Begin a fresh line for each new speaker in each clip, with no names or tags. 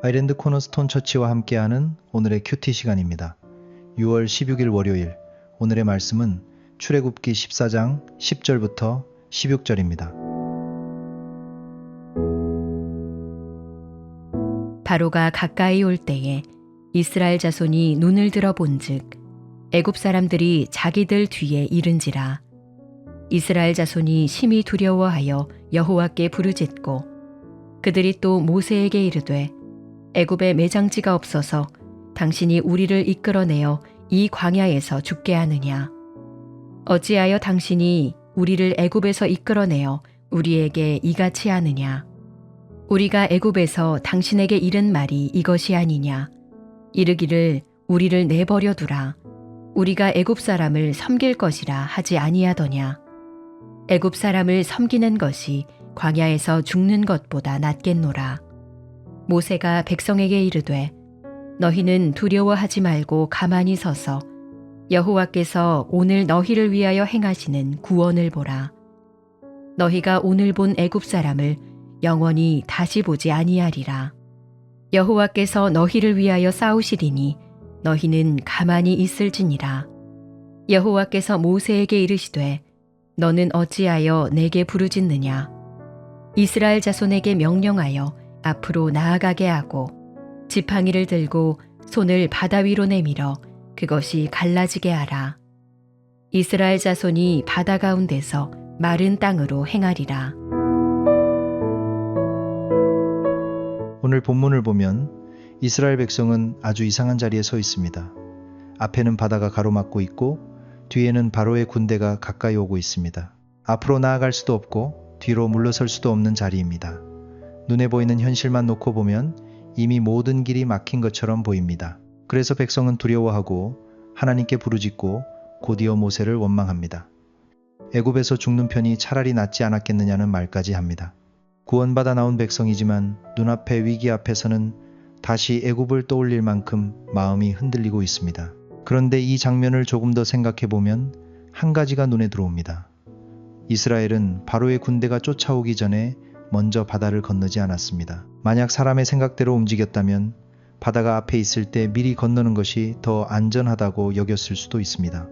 아일랜드 코너스톤 처치와 함께하는 오늘의 큐티 시간입니다. 6월 16일 월요일, 오늘의 말씀은 출애굽기 14장 10절부터 16절입니다.
바로가 가까이 올 때에 이스라엘 자손이 눈을 들어 본즉 애굽 사람들이 자기들 뒤에 이른지라. 이스라엘 자손이 심히 두려워하여 여호와께 부르짖고 그들이 또 모세에게 이르되 애굽에 매장지가 없어서 당신이 우리를 이끌어내어 이 광야에서 죽게 하느냐. 어찌하여 당신이 우리를 애굽에서 이끌어내어 우리에게 이같이 하느냐. 우리가 애굽에서 당신에게 이른 말이 이것이 아니냐. 이르기를 우리를 내버려 두라. 우리가 애굽 사람을 섬길 것이라 하지 아니하더냐. 애굽 사람을 섬기는 것이 광야에서 죽는 것보다 낫겠노라. 모세가 백성에게 이르되 너희는 두려워하지 말고 가만히 서서 여호와께서 오늘 너희를 위하여 행하시는 구원을 보라. 너희가 오늘 본 애굽 사람을 영원히 다시 보지 아니하리라. 여호와께서 너희를 위하여 싸우시리니 너희는 가만히 있을지니라. 여호와께서 모세에게 이르시되 너는 어찌하여 내게 부르짖느냐. 이스라엘 자손에게 명령하여 앞으로 나아가게 하고 지팡이를 들고 손을 바다 위로 내밀어 그것이 갈라지게 하라. 이스라엘 자손이 바다 가운데서 마른 땅으로 행하리라.
오늘 본문을 보면 이스라엘 백성은 아주 이상한 자리에 서 있습니다. 앞에는 바다가 가로막고 있고 뒤에는 바로의 군대가 가까이 오고 있습니다. 앞으로 나아갈 수도 없고 뒤로 물러설 수도 없는 자리입니다. 눈에 보이는 현실만 놓고 보면 이미 모든 길이 막힌 것처럼 보입니다. 그래서 백성은 두려워하고 하나님께 부르짖고 곧이어 모세를 원망합니다. 애굽에서 죽는 편이 차라리 낫지 않았겠느냐는 말까지 합니다. 구원받아 나온 백성이지만 눈앞의 위기 앞에서는 다시 애굽을 떠올릴 만큼 마음이 흔들리고 있습니다. 그런데 이 장면을 조금 더 생각해 보면 한 가지가 눈에 들어옵니다. 이스라엘은 바로의 군대가 쫓아오기 전에 먼저 바다를 건너지 않았습니다. 만약 사람의 생각대로 움직였다면 바다가 앞에 있을 때 미리 건너는 것이 더 안전하다고 여겼을 수도 있습니다.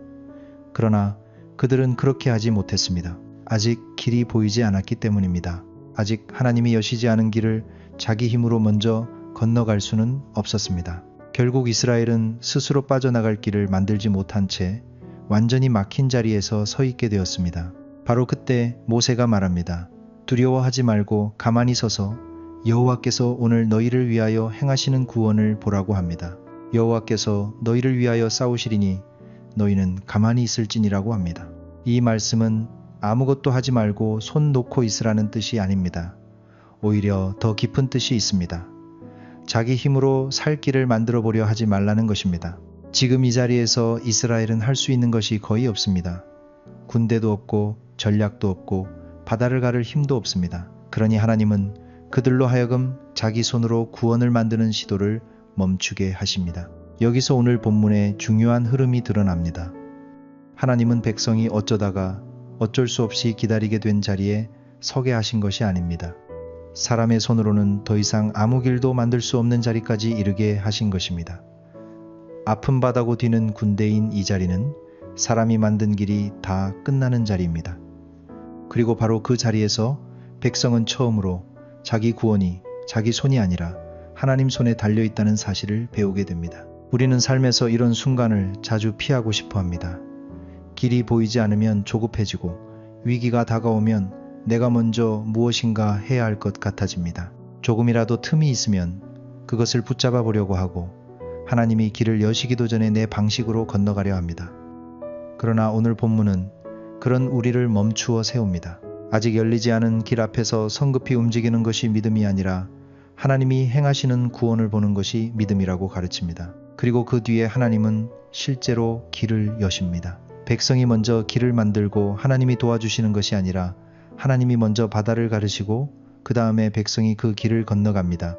그러나 그들은 그렇게 하지 못했습니다. 아직 길이 보이지 않았기 때문입니다. 아직 하나님이 여시지 않은 길을 자기 힘으로 먼저 건너갈 수는 없었습니다. 결국 이스라엘은 스스로 빠져나갈 길을 만들지 못한 채 완전히 막힌 자리에서 서 있게 되었습니다. 바로 그때 모세가 말합니다. 두려워하지 말고 가만히 서서 여호와께서 오늘 너희를 위하여 행하시는 구원을 보라고 합니다. 여호와께서 너희를 위하여 싸우시리니 너희는 가만히 있을지니라고 합니다. 이 말씀은 아무것도 하지 말고 손 놓고 있으라는 뜻이 아닙니다. 오히려 더 깊은 뜻이 있습니다. 자기 힘으로 살 길을 만들어 보려 하지 말라는 것입니다. 지금 이 자리에서 이스라엘은 할 수 있는 것이 거의 없습니다. 군대도 없고 전략도 없고 바다를 가를 힘도 없습니다. 그러니 하나님은 그들로 하여금 자기 손으로 구원을 만드는 시도를 멈추게 하십니다. 여기서 오늘 본문의 중요한 흐름이 드러납니다. 하나님은 백성이 어쩌다가 어쩔 수 없이 기다리게 된 자리에 서게 하신 것이 아닙니다. 사람의 손으로는 더 이상 아무 길도 만들 수 없는 자리까지 이르게 하신 것입니다. 아픈 바다고 뒤는 군대인 이 자리는 사람이 만든 길이 다 끝나는 자리입니다. 그리고 바로 그 자리에서 백성은 처음으로 자기 구원이 자기 손이 아니라 하나님 손에 달려있다는 사실을 배우게 됩니다. 우리는 삶에서 이런 순간을 자주 피하고 싶어 합니다. 길이 보이지 않으면 조급해지고 위기가 다가오면 내가 먼저 무엇인가 해야 할 것 같아집니다. 조금이라도 틈이 있으면 그것을 붙잡아 보려고 하고 하나님이 길을 여시기도 전에 내 방식으로 건너가려 합니다. 그러나 오늘 본문은 그런 우리를 멈추어 세웁니다. 아직 열리지 않은 길 앞에서 성급히 움직이는 것이 믿음이 아니라 하나님이 행하시는 구원을 보는 것이 믿음이라고 가르칩니다. 그리고 그 뒤에 하나님은 실제로 길을 여십니다. 백성이 먼저 길을 만들고 하나님이 도와주시는 것이 아니라 하나님이 먼저 바다를 가르시고 그 다음에 백성이 그 길을 건너갑니다.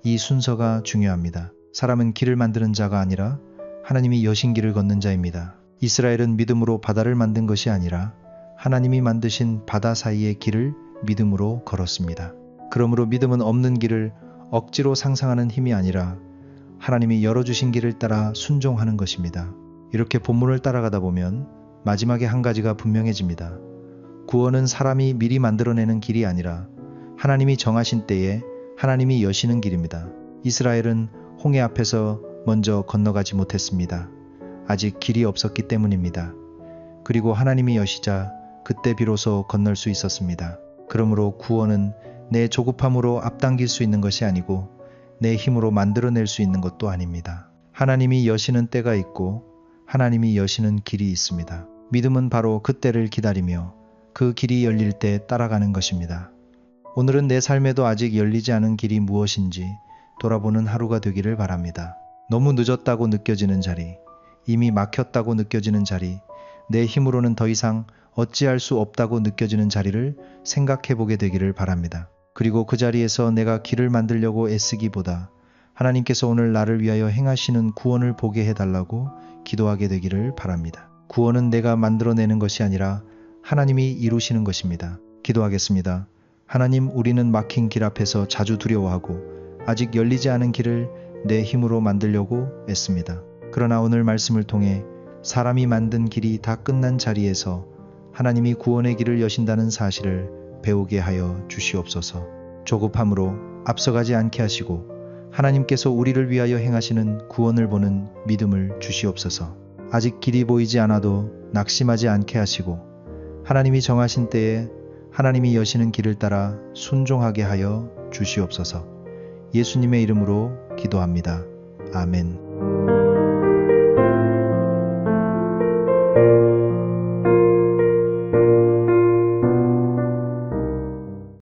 이 순서가 중요합니다. 사람은 길을 만드는 자가 아니라 하나님이 여신 길을 걷는 자입니다. 이스라엘은 믿음으로 바다를 만든 것이 아니라 하나님이 만드신 바다 사이의 길을 믿음으로 걸었습니다. 그러므로 믿음은 없는 길을 억지로 상상하는 힘이 아니라 하나님이 열어주신 길을 따라 순종하는 것입니다. 이렇게 본문을 따라가다 보면 마지막에 한 가지가 분명해집니다. 구원은 사람이 미리 만들어내는 길이 아니라 하나님이 정하신 때에 하나님이 여시는 길입니다. 이스라엘은 홍해 앞에서 먼저 건너가지 못했습니다. 아직 길이 없었기 때문입니다. 그리고 하나님이 여시자 그때 비로소 건널 수 있었습니다. 그러므로 구원은 내 조급함으로 앞당길 수 있는 것이 아니고 내 힘으로 만들어낼 수 있는 것도 아닙니다. 하나님이 여시는 때가 있고 하나님이 여시는 길이 있습니다. 믿음은 바로 그 때를 기다리며 그 길이 열릴 때 따라가는 것입니다. 오늘은 내 삶에도 아직 열리지 않은 길이 무엇인지 돌아보는 하루가 되기를 바랍니다. 너무 늦었다고 느껴지는 자리, 이미 막혔다고 느껴지는 자리, 내 힘으로는 더 이상 어찌할 수 없다고 느껴지는 자리를 생각해 보게 되기를 바랍니다. 그리고 그 자리에서 내가 길을 만들려고 애쓰기보다 하나님께서 오늘 나를 위하여 행하시는 구원을 보게 해달라고 기도하게 되기를 바랍니다. 구원은 내가 만들어내는 것이 아니라 하나님이 이루시는 것입니다. 기도하겠습니다. 하나님, 우리는 막힌 길 앞에서 자주 두려워하고 아직 열리지 않은 길을 내 힘으로 만들려고 애씁니다. 그러나 오늘 말씀을 통해 사람이 만든 길이 다 끝난 자리에서 하나님이 구원의 길을 여신다는 사실을 배우게 하여 주시옵소서. 조급함으로 앞서가지 않게 하시고 하나님께서 우리를 위하여 행하시는 구원을 보는 믿음을 주시옵소서. 아직 길이 보이지 않아도 낙심하지 않게 하시고 하나님이 정하신 때에 하나님이 여시는 길을 따라 순종하게 하여 주시옵소서. 예수님의 이름으로 기도합니다. 아멘.